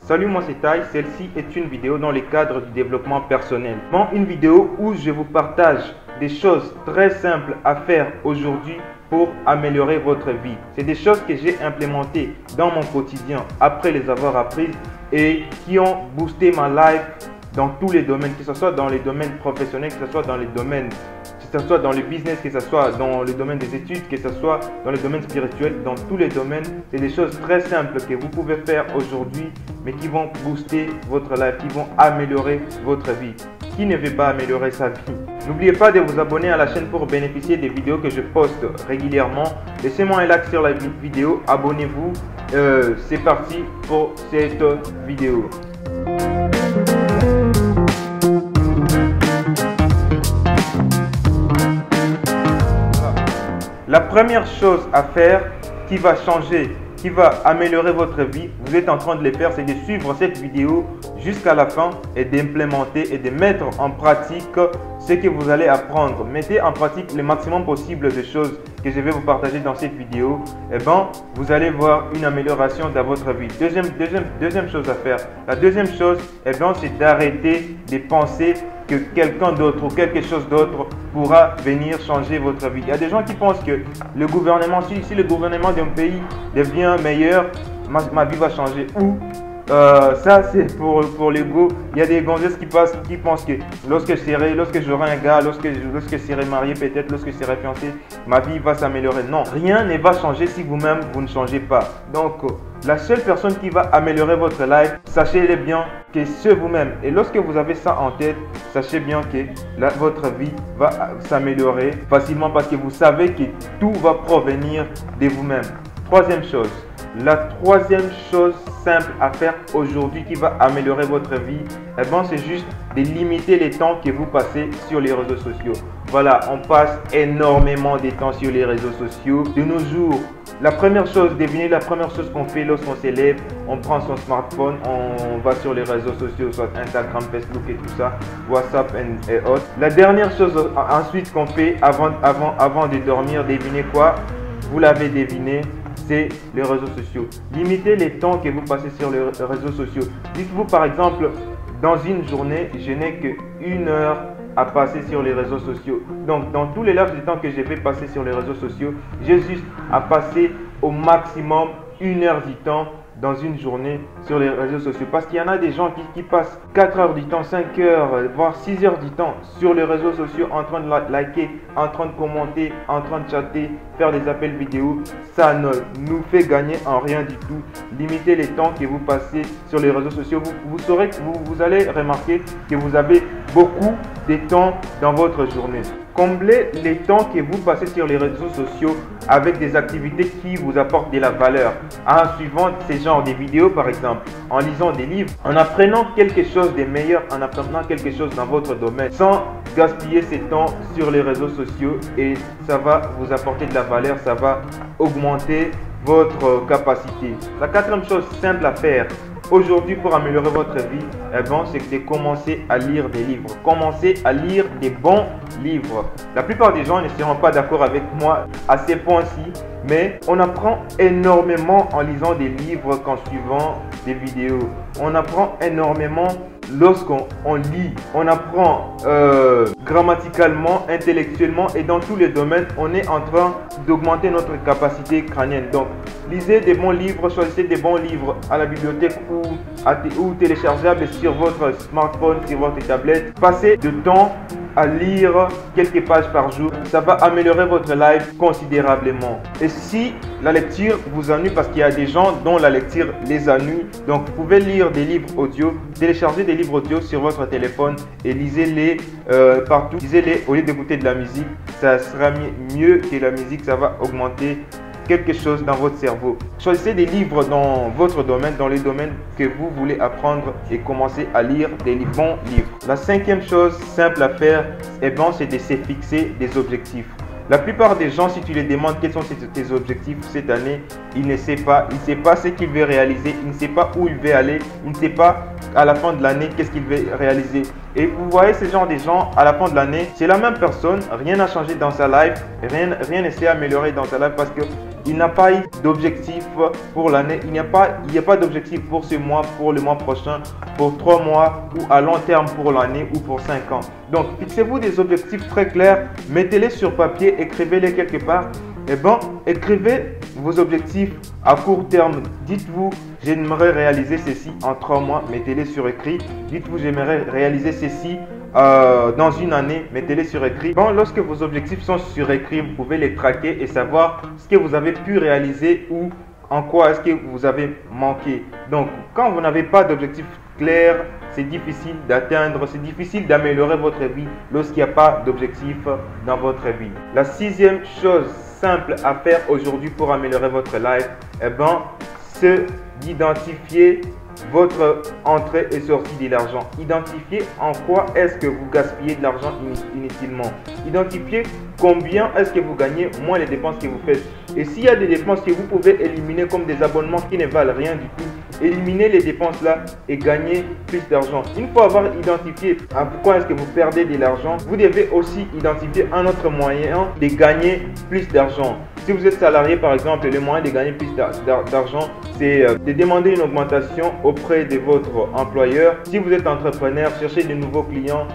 Salut, moi c'est Tai. Celle-ci est une vidéo dans le cadre du développement personnel. Une vidéo où je vous partage des choses très simples à faire aujourd'hui pour améliorer votre vie. C'est des choses que j'ai implémentées dans mon quotidien après les avoir apprises et qui ont boosté ma life dans tous les domaines, que ce soit dans les domaines professionnels, que ce soit dans les domaines, que ce soit dans le business, que ce soit dans le domaine des études, que ce soit dans le domaine spirituel, dans tous les domaines. C'est des choses très simples que vous pouvez faire aujourd'hui, mais qui vont booster votre life, qui vont améliorer votre vie. Qui ne veut pas améliorer sa vie? N'oubliez pas de vous abonner à la chaîne pour bénéficier des vidéos que je poste régulièrement. Laissez-moi un like sur la vidéo, abonnez-vous. C'est parti pour cette vidéo. La première chose à faire qui va changer, qui va améliorer votre vie, vous êtes en train de le faire, c'est de suivre cette vidéo jusqu'à la fin et d'implémenter et de mettre en pratique ce que vous allez apprendre. Mettez en pratique le maximum possible de choses que je vais vous partager dans cette vidéo. Et vous allez voir une amélioration dans votre vie. Deuxième chose à faire. La deuxième chose, c'est d'arrêter de penser que quelqu'un d'autre ou quelque chose d'autre pourra venir changer votre vie. Il y a des gens qui pensent que le gouvernement, si le gouvernement d'un pays devient meilleur, ma vie va changer. Ou ça c'est pour l'ego. Il y a des gonzesses qui pensent que lorsque j'aurai un gars, lorsque je serai marié, peut-être lorsque je serai fiancé, ma vie va s'améliorer. Non, rien ne va changer si vous-même vous ne changez pas. Donc la seule personne qui va améliorer votre life, sachez-le bien que c'est vous-même. Et lorsque vous avez ça en tête, sachez bien que votre vie va s'améliorer facilement parce que vous savez que tout va provenir de vous-même. Troisième chose. La troisième chose simple à faire aujourd'hui qui va améliorer votre vie, c'est juste de limiter les temps que vous passez sur les réseaux sociaux. Voilà, on passe énormément de temps sur les réseaux sociaux. De nos jours, la première chose, devinez la première chose qu'on fait lorsqu'on s'élève, on prend son smartphone, on va sur les réseaux sociaux, soit Instagram, Facebook et tout ça, WhatsApp et autres. La dernière chose ensuite qu'on fait avant de dormir, devinez quoi? Vous l'avez deviné. C'est les réseaux sociaux. Limitez les temps que vous passez sur les réseaux sociaux. Dites-vous par exemple, dans une journée, je n'ai qu'1 heure à passer sur les réseaux sociaux. Donc, dans tous les laps de temps que je vais passer sur les réseaux sociaux, j'ai juste à passer au maximum 1 heure du temps dans une journée sur les réseaux sociaux. Parce qu'il y en a des gens qui passent 4 heures du temps, 5 heures, voire 6 heures du temps sur les réseaux sociaux en train de liker, en train de commenter, en train de chatter, faire des appels vidéo. Ça ne nous fait gagner en rien du tout. Limitez les temps que vous passez sur les réseaux sociaux. Vous allez remarquer que vous avez beaucoup de temps dans votre journée. Comblez les temps que vous passez sur les réseaux sociaux avec des activités qui vous apportent de la valeur. En suivant ces genres de vidéos par exemple, en lisant des livres, en apprenant quelque chose de meilleur, en apprenant quelque chose dans votre domaine, sans gaspiller ces temps sur les réseaux sociaux, et ça va vous apporter de la valeur, ça va augmenter votre capacité. La quatrième chose simple à faire aujourd'hui pour améliorer votre vie, c'est de commencer à lire des livres. Commencez à lire des bons livres. La plupart des gens ne seront pas d'accord avec moi à ces points-ci, mais on apprend énormément en lisant des livres qu'en suivant des vidéos. On apprend énormément lorsqu'on lit. On apprend grammaticalement, intellectuellement et dans tous les domaines, on est en train d'augmenter notre capacité crânienne. Donc, lisez des bons livres, choisissez des bons livres à la bibliothèque ou téléchargeables sur votre smartphone, sur votre tablette. Passez du temps à lire quelques pages par jour, ça va améliorer votre life considérablement. Et si la lecture vous ennuie, parce qu'il y a des gens dont la lecture les ennuie, donc vous pouvez lire des livres audio, télécharger des livres audio sur votre téléphone et lisez-les partout. Lisez-les au lieu d'écouter de la musique, ça sera mieux que la musique, ça va augmenter quelque chose dans votre cerveau. Choisissez des livres dans votre domaine, dans les domaines que vous voulez apprendre et commencez à lire des bons livres. La cinquième chose simple à faire, c'est de se fixer des objectifs. La plupart des gens, si tu les demandes quels sont tes objectifs cette année, ils ne savent pas. Il ne sait pas ce qu'il veut réaliser, il ne sait pas où il veut aller, il ne sait pas à la fin de l'année qu'est-ce qu'il veut réaliser. Et vous voyez ce genre de gens à la fin de l'année, c'est la même personne, rien n'a changé dans sa life, rien ne s'est amélioré dans sa life parce que il n'a pas eu d'objectif pour l'année, il n'y a pas d'objectif pour ce mois, pour le mois prochain, pour 3 mois ou à long terme pour l'année ou pour 5 ans. Donc, fixez-vous des objectifs très clairs, mettez-les sur papier, écrivez-les quelque part. Eh bien, écrivez vos objectifs à court terme. Dites-vous, j'aimerais réaliser ceci en 3 mois, mettez-les sur écrit. Dites-vous, j'aimerais réaliser ceci dans une année, mettez-les sur écrit. Bon, lorsque vos objectifs sont sur écrit, vous pouvez les traquer et savoir ce que vous avez pu réaliser ou en quoi est-ce que vous avez manqué. Donc, quand vous n'avez pas d'objectif clair, c'est difficile d'atteindre, c'est difficile d'améliorer votre vie lorsqu'il n'y a pas d'objectif dans votre vie. La 6e chose simple à faire aujourd'hui pour améliorer votre life, eh ben, c'est d'identifier votre entrée et sortie de l'argent. Identifiez en quoi est-ce que vous gaspillez de l'argent inutilement. Identifiez combien est-ce que vous gagnez moins les dépenses que vous faites. Et s'il y a des dépenses que vous pouvez éliminer comme des abonnements qui ne valent rien du tout, éliminez les dépenses là et gagnez plus d'argent. Une fois avoir identifié à pourquoi est-ce que vous perdez de l'argent, vous devez aussi identifier un autre moyen de gagner plus d'argent. Si vous êtes salarié par exemple, le moyen de gagner plus d'argent, c'est de demander une augmentation auprès de votre employeur. Si vous êtes entrepreneur, cherchez de nouveaux clients,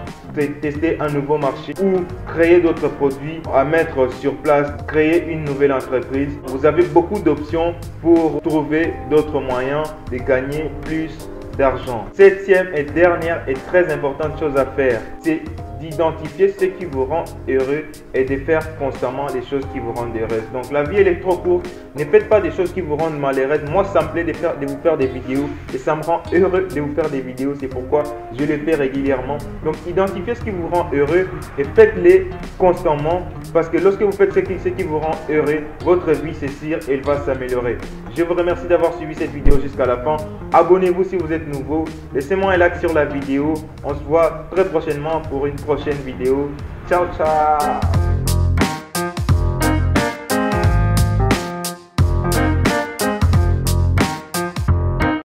tester un nouveau marché ou créer d'autres produits à mettre sur place, créer une nouvelle entreprise. Vous avez beaucoup d'options pour trouver d'autres moyens de gagner plus d'argent. 7e et dernière et très importante chose à faire, c'est d'identifier ce qui vous rend heureux et de faire constamment des choses qui vous rendent heureux. Donc la vie elle est trop courte, ne faites pas des choses qui vous rendent malheureux. Moi ça me plaît de vous faire des vidéos et ça me rend heureux de vous faire des vidéos, c'est pourquoi je les fais régulièrement. Donc identifiez ce qui vous rend heureux et faites-les constamment, parce que lorsque vous faites ce qui vous rend heureux, votre vie c'est sûr, elle va s'améliorer. Je vous remercie d'avoir suivi cette vidéo jusqu'à la fin. Abonnez-vous si vous êtes nouveau, laissez-moi un like sur la vidéo. On se voit très prochainement pour une prochaine vidéo. Ciao, ciao!